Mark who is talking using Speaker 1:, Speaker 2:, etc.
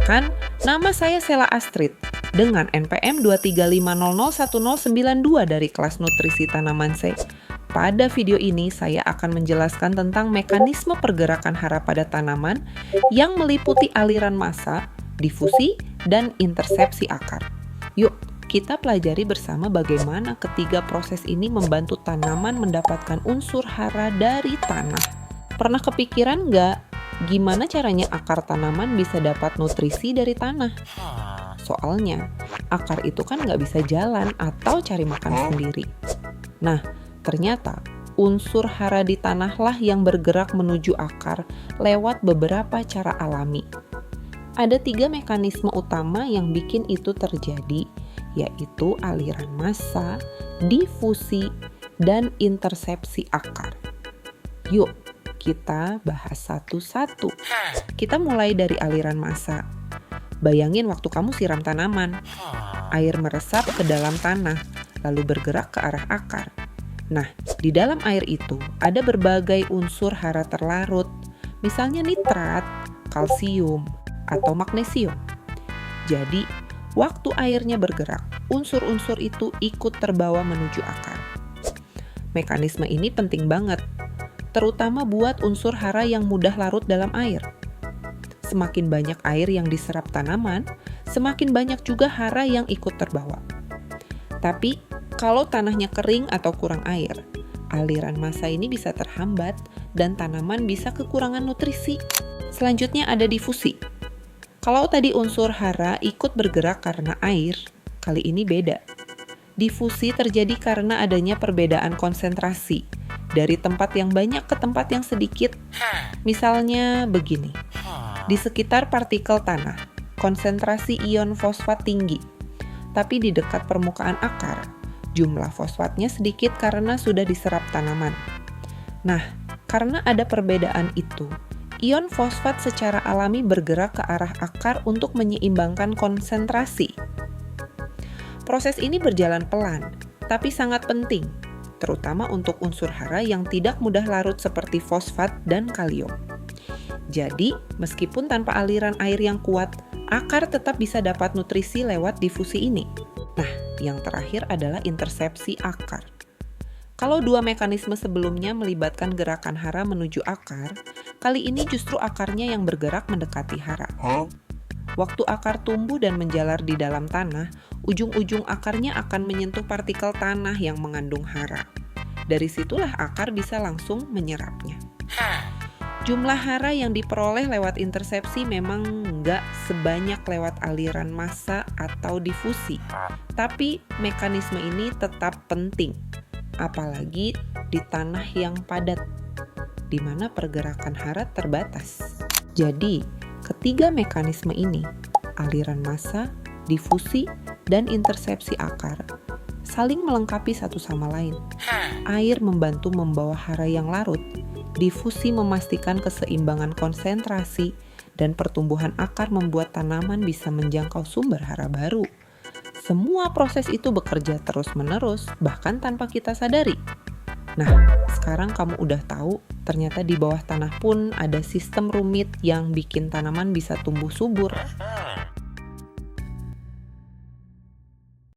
Speaker 1: Perkenalkan, nama saya Sela Astrid dengan NPM 235001092 dari kelas Nutrisi Tanaman C. Pada video ini saya akan menjelaskan tentang mekanisme pergerakan hara pada tanaman yang meliputi aliran massa, difusi, dan intersepsi akar. Yuk, kita pelajari bersama bagaimana ketiga proses ini membantu tanaman mendapatkan unsur hara dari tanah. Pernah kepikiran nggak gimana caranya akar tanaman bisa dapat nutrisi dari tanah? Soalnya, akar itu kan nggak bisa jalan atau cari makan sendiri. Nah, ternyata unsur hara di tanahlah yang bergerak menuju akar lewat beberapa cara alami. Ada 3 mekanisme utama yang bikin itu terjadi, yaitu aliran massa, difusi, dan intersepsi akar. Yuk, kita bahas satu-satu. Kita mulai dari aliran massa. Bayangin waktu kamu siram tanaman. Air meresap ke dalam tanah, lalu bergerak ke arah akar. Nah, di dalam air itu ada berbagai unsur hara terlarut, misalnya nitrat, kalsium, atau magnesium. Jadi, waktu airnya bergerak, unsur-unsur itu ikut terbawa menuju akar. Mekanisme ini penting banget, terutama buat unsur hara yang mudah larut dalam air. Semakin banyak air yang diserap tanaman, semakin banyak juga hara yang ikut terbawa. Tapi, kalau tanahnya kering atau kurang air, aliran massa ini bisa terhambat dan tanaman bisa kekurangan nutrisi. Selanjutnya ada difusi. Kalau tadi unsur hara ikut bergerak karena air, kali ini beda. Difusi terjadi karena adanya perbedaan konsentrasi dari tempat yang banyak ke tempat yang sedikit. Misalnya begini, di sekitar partikel tanah, konsentrasi ion fosfat tinggi, tapi di dekat permukaan akar, jumlah fosfatnya sedikit karena sudah diserap tanaman. Nah, karena ada perbedaan itu, ion fosfat secara alami bergerak ke arah akar untuk menyeimbangkan konsentrasi. Proses ini berjalan pelan, tapi sangat penting, terutama untuk unsur hara yang tidak mudah larut seperti fosfat dan kalium. Jadi, meskipun tanpa aliran air yang kuat, akar tetap bisa dapat nutrisi lewat difusi ini. Nah, yang terakhir adalah intersepsi akar. Kalau 2 mekanisme sebelumnya melibatkan gerakan hara menuju akar, kali ini justru akarnya yang bergerak mendekati hara. Waktu akar tumbuh dan menjalar di dalam tanah, ujung-ujung akarnya akan menyentuh partikel tanah yang mengandung hara. Dari situlah akar bisa langsung menyerapnya. Jumlah hara yang diperoleh lewat intersepsi memang nggak sebanyak lewat aliran massa atau difusi, tapi mekanisme ini tetap penting, apalagi di tanah yang padat, di mana pergerakan hara terbatas. Jadi, ketiga mekanisme ini, aliran massa, difusi, dan intersepsi akar, saling melengkapi satu sama lain. Air membantu membawa hara yang larut, difusi memastikan keseimbangan konsentrasi, dan pertumbuhan akar membuat tanaman bisa menjangkau sumber hara baru. Semua proses itu bekerja terus-menerus, bahkan tanpa kita sadari. Nah, sekarang kamu udah tahu, ternyata di bawah tanah pun ada sistem rumit yang bikin tanaman bisa tumbuh subur.